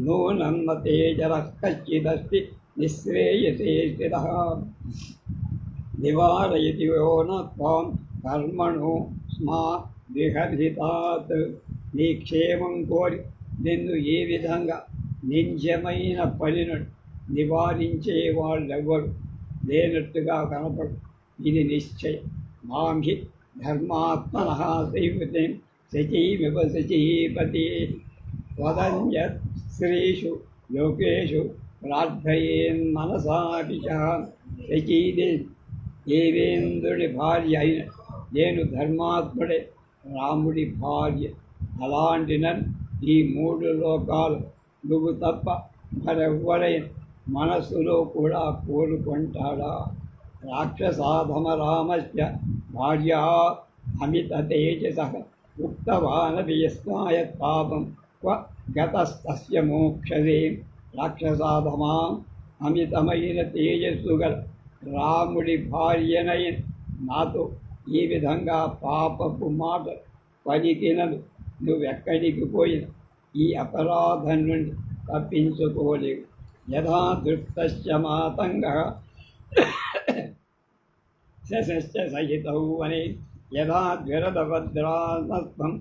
నూనన్న తేజరశ్చిదస్తి నిశ్రేయసే స్థితః నివారయతి యో న త్వాం కర్మణో స్మా విహరితాత్. నీ క్షేమం కోరి నిన్ను ఈ విధంగా నింజమైన పనిను నివారించే వాళ్ళెవ్వరు లేనట్టుగా కనపడు. ఇది నిశ్చయం. మాంహి ధర్మాత్మనః సైవృతిం శచీమివ శచీపతి. వదన్యత్ స్త్రీషు లోకేషు ప్రార్థయేన్మనసాపి చ. దేవేంద్రుడి భార్య అయిన నేను ధర్మాత్ముడే, రాముడి భార్య. అలాంటి నన్ను ఈ మూడు లోకాలు నువ్వు తప్ప మరెవ్వరైనా మనస్సులో కూడా కోరుకుంటాడా? రాక్షసాధమ రామస్య భార్యా అమిత తేజసః ఉక్తవానపి యస్మాయత్ పాపం క్వ గతస్తస్య మోక్షదే. రాక్షసాధమా అమితమైన తేజస్సు గల రాముడి భార్యనైన నాతో ఈ విధంగా పాపపు మాట పలికినను నువ్వెక్కడికి పోయిన ఈ అపరాధం నుండి తప్పించుకోలేవు. యథా దృప్తస్య మాతంగః శశశ్చ సహితౌ వనే యథా ద్విరదభద్రానస్త్వం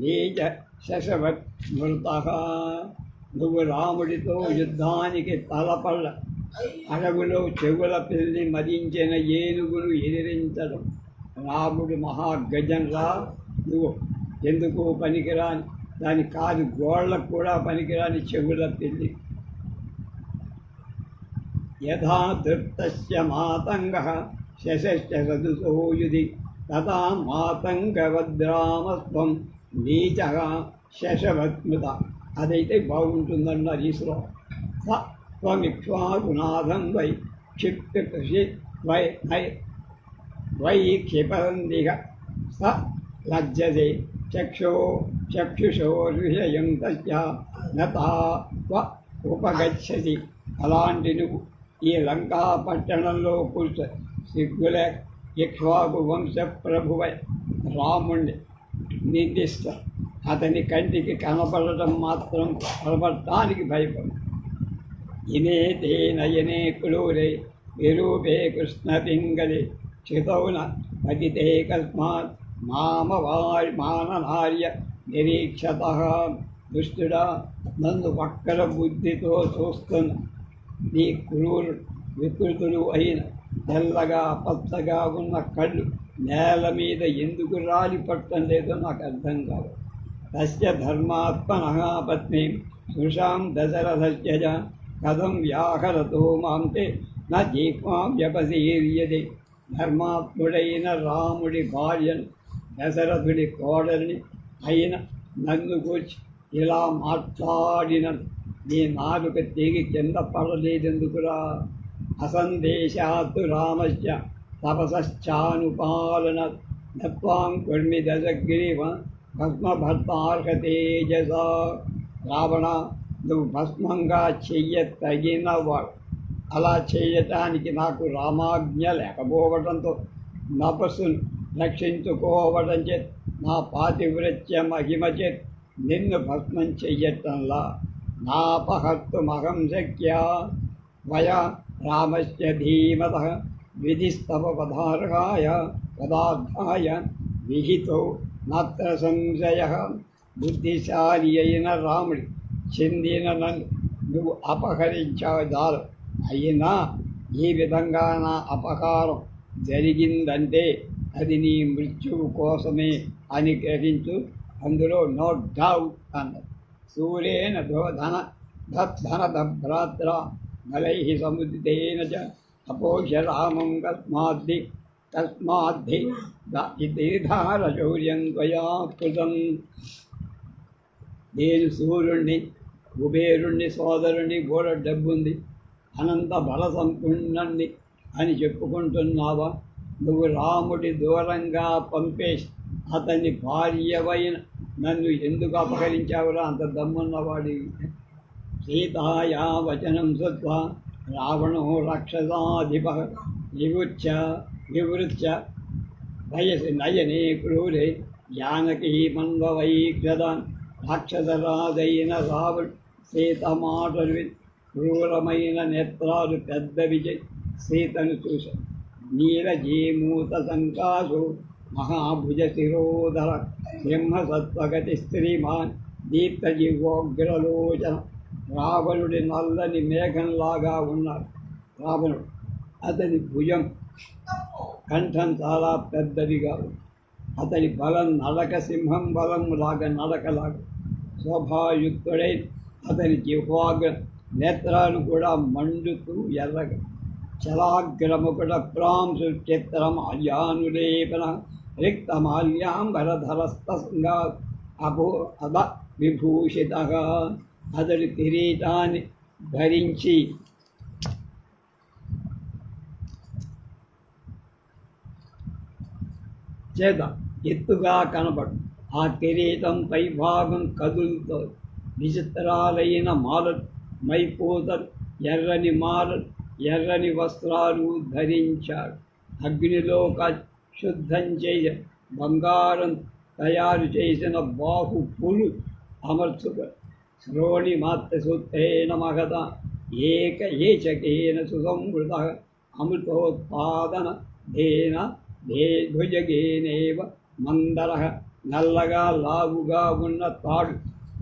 నీచ శశవత్ మృతః. నువ్వు రాముడితో యుద్ధానికి తలపళ్ళ అడవులో చెవుల పిల్లి మదించిన ఏనుగును ఎదిరించడం. రాముడు మహాగజంలా, నువ్వు ఎందుకు పనికిరాని దాని కాదు గోళ్లకు కూడా పనికిరాని చెవుల పిల్లి. యథా దృప్తస్య మాతంగః శశశ్చ సదృశో యుధి తథా మాతంగవద్రామస్త్వం నీచః శశవత్మృత. అదైతే బాగుంటుందన్నారు ఈ శ్లోకం. త్వమిక్ష్వాకునాథం వై క్షిప్త కృషి వై క్షిపందిగ స లజ్జతే చక్షుషో విషయం తస్య నతా ఉపగచ్చతి. అలాంటి నువ్వు ఈ లంకా పట్టణంలో కూర్చో సిగ్గులే ఇక్ష్వాకు వంశ ప్రభువై రాముణ్ణి నిందిస్తా. అతని కంటికి కనపడటం మాత్రం కనపడటానికి భయపడు. ఇనే తే నయనే క్రూరే విరూపే కృష్ణపింగళి చితౌన పతితే కస్మాత్ మాననార్య నిరీక్షతః. దుష్టుడా, నన్ను వక్ర బుద్ధితో చూస్తున్న నీ క్రూరు వికృతులు అయిన తెల్లగా పచ్చగా ఉన్న కళ్ళు నేల మీద ఎందుకు రాలి పట్టం లేదో నాకు అర్థం కాదు. తస్య ధర్మాత్మనః పత్నీం సుషాం దశరథస్య కథం వ్యాహరతో మాంతే నా జీక్మాం వ్యపసీర్యతే. ధర్మాత్ముడైన రాముడి భార్యను దశరథుడి కోడలిని అయిన నన్ను కూర్చి ఇలా మాట్లాడిన నీ నాలుక తెగి కింద పడలేదెందుకురా? అసందేశాత్తు రామస్య తపశ్చానుపాలన నత్వాం కుర్మి దశగ్రీవ భస్మభర్తార్హ తేజస. రావణ, నువ్వు భస్మంగా చెయ్య తగినవాడు. అలా చేయటానికి నాకు రామాజ్ఞ లేకపోవడంతో నపస్సును రక్షించుకోవడం చేత నా పాతివ్రత్య మహిమ చేత నిన్ను భస్మం చెయ్యటంలా నాపహర్తుమహం శక్యా వయా రామస్య ధీమతః విధిస్తవ పదార్థాయ విహితో నత్ర సంశయః. బుద్ధిశాలి అయిన రాముడి చెందిన నన్ను నువ్వు అపహరించావు చాలు. అయినా ఈ విధంగా నా అపకారం జరిగిందంటే అది నీ మృత్యువు కోసమే అని గ్రహించు, అందులో నో డౌట్ అన్నది. సూర్యేణ ధన బలై సముదితేన చ అపోష రామం తస్మాద్ధి దీర్ఘారశౌర్యం త్వయా కృతం. నేను సూర్యుణ్ణి, కుబేరుణ్ణి సోదరుణ్ణి, కూడా డబ్బుంది, అనంత బల సంపూర్ణుణ్ణి అని చెప్పుకుంటున్నావా? నువ్వు రాముడి దూరంగా పంపేసి అతని భార్యవైన నన్ను ఎందుకు అపహరించావురా? అంత దమ్మున్నవాడి. సీతాయా వచనం శ్రుత్వా రావణో రాక్షసాధిప వివృత్య వయసి నయనే క్రూరే జానకీ మన్వవైక్షదాన్. రాక్షసరాజైన రావణ్ సీత మాటలు క్రూరమైన నేత్రాలు పెద్ద విజయ్ సీతను చూశాడు. నీలజీమూత సంకాసు మహాభుజ శిరోధర బ్రహ్మసత్వగతి శ్రీమాన్ దీప్తజీవోగ్రలోచన. రావణుడి నల్లని మేఘంలాగా ఉన్నాడు రావణుడు. అతని భుజం కంఠం చాలా పెద్దదిగా ఉంది. అతని బలం నడక సింహం బలం లాగా నడకలాగా శోభాయుక్తుడై అతని జిహ్వాగ్ర నేత్రాలు కూడా మండుతూ ఎర్రగా. చలాగ్రముకుట ప్రాంశు చిత్రం అయానులేపన రిక్తమాల్యాంబరధరస్తంగా అద విభూషిత. అతడి కిరీటాన్ని ధరించి చేత ఎత్తుగా కనబడు. ఆ కిరీటం పైభాగం కదులుతో విచిత్రాలైన మాలలు, మైపోతలు, ఎర్రని మాలలు, ఎర్రని వస్త్రాలు ధరించాడు. అగ్నిలో శుద్ధం చేయ బంగారం తయారు చేసిన బాహు పులు అమర్చుక శ్రోణి మాత్ర సూత్రేణ మగత ఏచకేన సుసంవృత అమృతోత్పాదన ధేన భుజగేనేవ మందర. నల్లగా లావుగా ఉన్న తాడు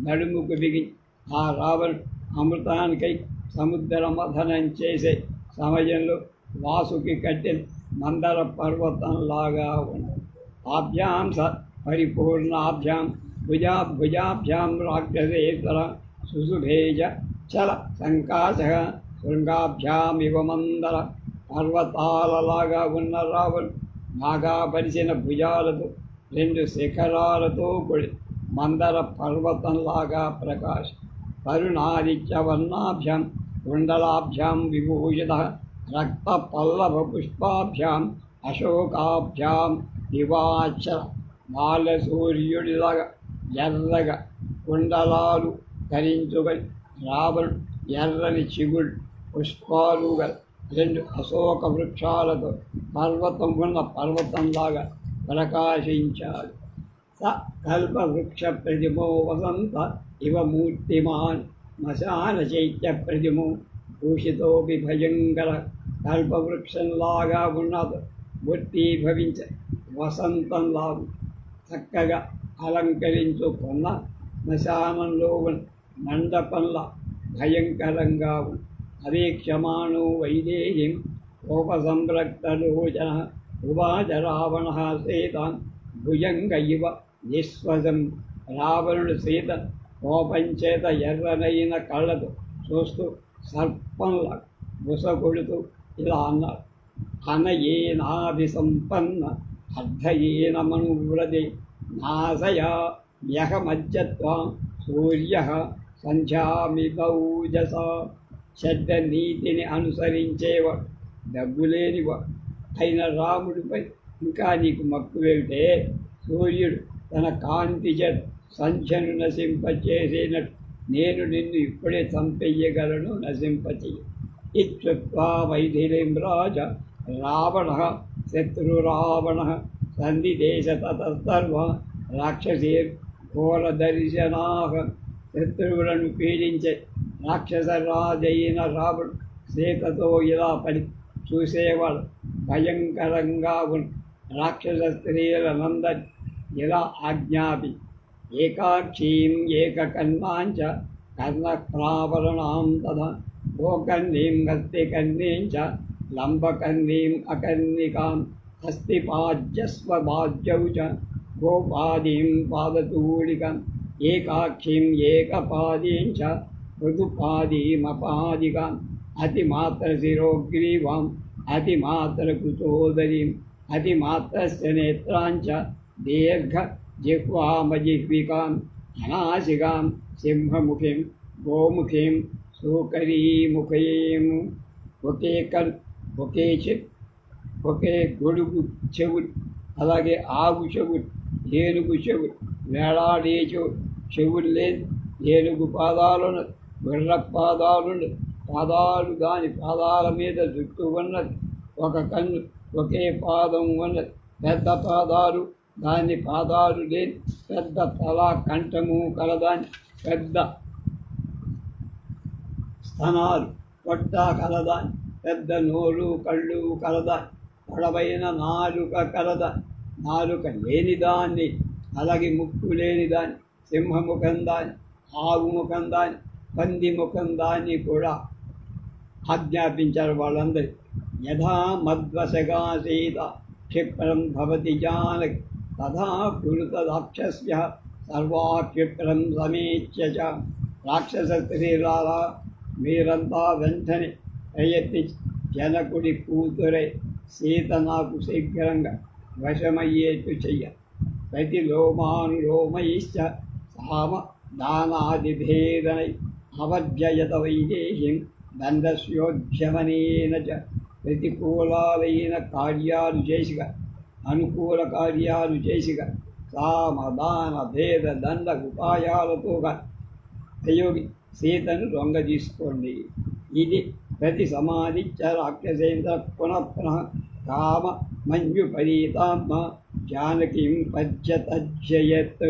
నడుముకు బిగి ఆ రావణుడు అమృతానికై సముద్ర మథనం చేసే సమయంలో వాసుకి కట్టిన మందర పర్వతంలాగా ఉన్నది. ఆభ్యాం పరిపూర్ణాభ్యాం భుజాభ్యాం రాక్షసేశ్వర సుసుభేజ చల సంకాశ శృంగాభ్యామివ మందర. పర్వతాలలాగా ఉన్న రావణుడు నాగాపరిచిన భుజాలతో రెండు శిఖరాలతో కూడి మందర పర్వతంలాగా ప్రకాశ. కరుణాదిత్యవర్ణాభ్యాం కుండలాభ్యాం విభూషిత రక్త పల్లవ పుష్పాభ్యాం అశోకాభ్యాం దివాచర. బాలసూర్యుడిలాగా ఎర్రగా కుండలాలు ధరించుకొని రావణుడు ఎర్రని చిగుళ్ళు పుష్పాలు గల రెండు అశోక వృక్షాలతో పర్వతం ఉన్న పర్వతంలాగా ప్రకాశించాడు. స కల్పవృక్ష ప్రతిమో వసంత ఇవ మూర్తిమాన్ శ్మశాన చైత్య ప్రతిమో భూషితోపి భయంకర. కల్పవృక్షంలాగా ఉన్నది మూర్తీభవించ వసంతంలాగు చక్కగా అలంకరించుకున్న శ్మశానంలో ఉన్న మండపంలా భయంకరంగా ఉంది. అవేక్షమాణో వైదేహీం కోపసంరక్తలోచన ఉవాచ రావణ సీతాన్ భుజంగ ఇవ నిస్వజం. రావణుడు సీత కోపంచేత ఎర్రనైన కళ్ళతో చూస్తూ సర్పంలా బుసకొడుతూ ఇలా అన్నాడు. అనయేనాభిసంపన్న అర్ధయేన మనువ్రతే నాశయా యహమజ్జత్వా సూర్య సంధ్యామికౌజస. చెడ్డ నీతిని అనుసరించేవాడు, డబ్బులేనివాడు అయిన రాముడిపై ఇంకా నీకు మక్కువేమిటే? సూర్యుడు తన కాంతి చేత సంధ్యను నశింపచేసినట్టు నేను నిన్ను ఇప్పుడే చంపెయ్యగలను, నశింపచేయ. ఇత్యుక్త్వా వైధిలీం రాజ రావణ శత్రురావణ సంధిదేశ తతసర్వ రాక్షసీర్ ఘోరదర్శనాః శత్రువులను పీడించే రాక్షస రాజైన రాముడు సీతతో ఇలా పడి చూసేవాడు. భయంకరంగా ఉన్న రాక్షస స్త్రీలనందరి ఇలా ఆజ్ఞాపి, ఏకాక్షీం ఏకకర్ణాంచ కర్ణప్రావరణాం తథా గోకర్ణీం హస్తికర్ణీం చ లంబకర్ణీం అకర్ణికాం హస్తిపాజ్యస్వభాజ్యౌ చ గోపాదీం పాదతూళికం ఏకాక్షీం ఏకపాదీం చ మృదుపాదీమపాదికాం అతిమాత్రశిరోగ్రీవాం అతిమాత్రకుచోదరీం అతిమాత్రస్య నేత్రాంచ దీర్ఘజిహ్వామజిహ్వికాం అనాసికాం సింహముఖీం గోముఖీం సూకరీముఖీం. ఒకే గొడుగు చెవులు, అలాగే ఆవు చెవులు, ఏనుగు చెవులు, వేలాడే చెవులు లేని ఏనుగు పాదాలను, గుర్ర పాదాలను, పాదాలు దాని పాదాల మీద జుట్టు ఉన్నది. ఒక కన్ను, ఒకే పాదం ఉన్నది. పెద్ద పాదాలు, దాని పాదాలు లేని పెద్ద తల, కంఠము కలదాని, పెద్ద స్తనాలు, పొట్ట కలదాని, పెద్ద నోరు, కళ్ళు కలదాని, పొడవైన నాలుక కలదాని, నాలుక లేనిదాన్ని, అలాగే ముక్కు లేనిదాన్ని, సింహముఖం దాన్ని, ఆవు ముఖం దాన్ని, పంది ముఖం దాన్ని కూడా ఆజ్ఞాపించారు వాళ్ళందరూ. యథా మద్వశగా సీత క్షిప్రం భవతి జానకి తథా కురు తదాక్షస్య సర్వాక్షిప్రం సమీచ్య చ. రాక్షస స్త్రీలారా, మీరంతా వెంటనే ప్రయత్నించి జనకుడి కూతురై సీత నాకు శీఘ్రంగా వశమయ్యేట్టు చెయ్య. ప్రతి లోమానులోమైశ్చ సామ దానాదిభేదనై అవర్జయత వైదేహీం దండస్యోద్యమనేన చ. ప్రతికూలాలైన కార్యాలు చేసిగా, అనుకూల కార్యాలు చేసిగా, సామదాన భేద దండ ఉపాయాలతో ప్రయోగి సీతను దొంగ తీసుకోండి. ఇది ప్రతి సమాధిచ్చ రాక్షసేంద్ర పునః కామ మంజుపరీతాత్మ జానకీం పద్యతజ్జయత్.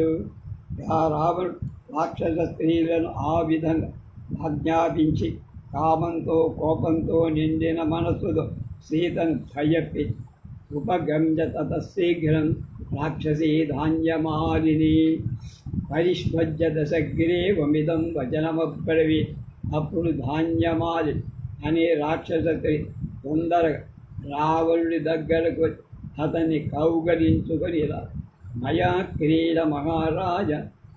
రావణుడు రాక్షస స్త్రీలను ఆ విధంగా ఆజ్ఞాపించి కామంతో కోపంతో నిండిన మనస్సుతో సీతను భయపి ఉపగమ్య తతశీఘ్రం రాక్షసీ ధాన్యమాలిని పరిష్వజ్య దశగ్రీవమిదం వచనమబ్రవీ. అప్పుడు ధాన్యమాలి అనే రాక్షస స్త్రీ తొందరగా రావణుడి దగ్గరకు వచ్చి అతన్ని కౌగలించుకొని ఇలా, మయా క్రీడ మహారాజ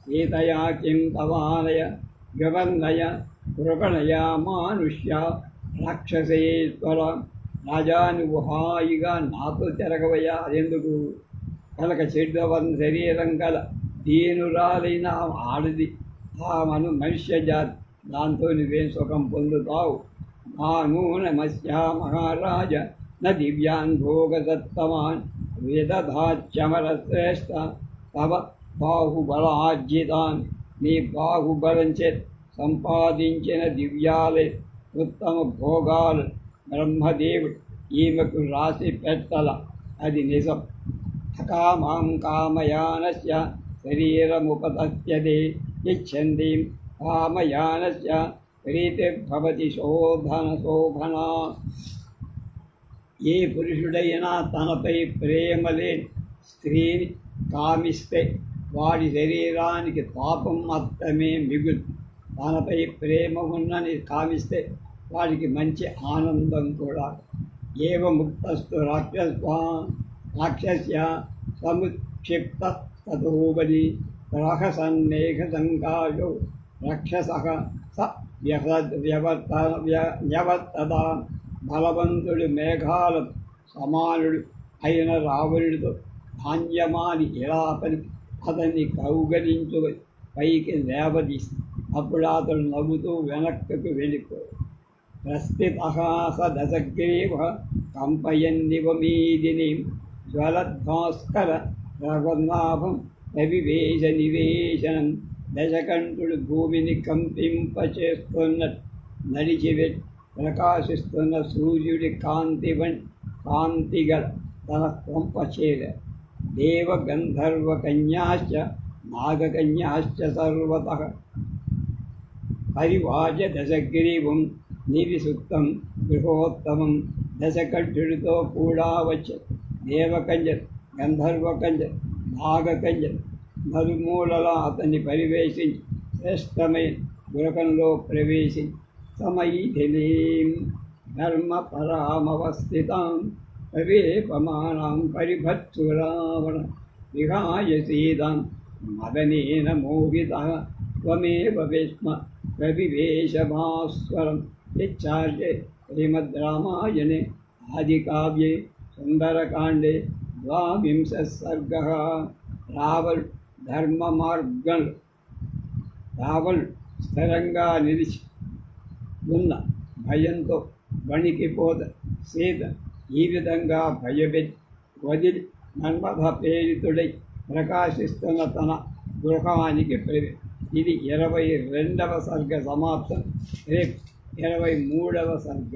సీతయా కిం తవానయ గవర్నయ కృపణయా మానుష్య రాక్షసేశ్వర. రాజా, నువ్వు హాయిగా నాతో తిరగవయ్యా, అదెందుకు? కనుక చెడ్డవన్ శరీరం గల దీనురాలైన ఆడది, ఆమెను మనుష్య జాతి, దాంతో నువ్వేం సుఖం పొందుతావు? నమస్యా మహారాజ న దివ్యాన్ భోగసత్తమాన్ వేదధాచ్యమరశ్రేష్ఠ తవ బాహుబలార్జితాన్. నీ బాహుబలం చేత సంపాదించిన దివ్యాలే ఉత్తమ భోగాలు బ్రహ్మదేవుడు ఈమెకు రాసి పెట్టల, అది నిజం. అకామాం కామయానస్య శరీరముపతస్యతే ఇచ్ఛందీం కామయానస్య ప్రీతిర్భవతి శోభనా. ఏ పురుషుడైనా తనపై ప్రేమ లేని స్త్రీని కామిస్తే వాడి శరీరానికి పాపం మాత్రమే మిగులు. తనపై ప్రేమ ఉన్నని కామిస్తే వాడికి మంచి ఆనందం కూడా. ఏవ ముక్తస్తు రాక్షస్య సముక్షిప్త తథోబలి ప్రహసన్నేహ సంకాయో రక్షసః స వ్యవర్తదా. బలవంతుడు మేఘాల సమానుడు అయిన రావణుడితో ధాన్యమాని ఇలా పలికి అతన్ని కౌగలించుకొని పైకి లేవదీసి అప్పుడు అతడు నవ్వుతూ వెనక్కు వెళ్ళిపో. ప్రస్థితః స దశగ్రీవ కంపయన్నివ మీదినీం జ్వలద్భాస్కర రఘునాభం రవివేశ నివేశనం. దశకంఠుడు భూమిని కంపింపచేస్తున్నట్టు నడిచి ప్రకాశిస్తున్న సూర్యుడి కాంతిగల తన కొంప చేర. దేవగంధర్వకన్యాశ్చ నాగకన్యాశ్చ సర్వతః పరివాజ దశగ్రీవం నివిసుక్తం గృహోత్తమం దశకంఠుడితో కూడా వచ్చే దేవకంజర్ గంధర్వకంజర్ నాగకంజర్ నలుమూలల అతన్ని పరివేశించి శ్రేష్టమైన గురకంలో ప్రవేశించి సమయిధిలీం ధర్మపరామవస్థితాం ప్రవేపమానాం పరిభత్సురావణ విహాయసీదాం మదనేన మోహితః త్వమేవ విస్మ ప్రవివేశభాస్వరం ఇచ్చార్యే శ్రీమద్రామాయణే ఆదికావ్యే సుందరకాండే ద్వావింశः సర్గः రావల్ ధర్మ మార్గం రావల్ స్థిరంగా నిలిచి ఉన్న భయంతో వణికిపోత సీత ఈ విధంగా భయపెట్టి వదిలి మన్మథ ప్రేరితుడై ప్రకాశిస్తున్న తన గృహానికి ఇది 22వ సర్గ సమాప్తం. రేపు 23వ సర్గ.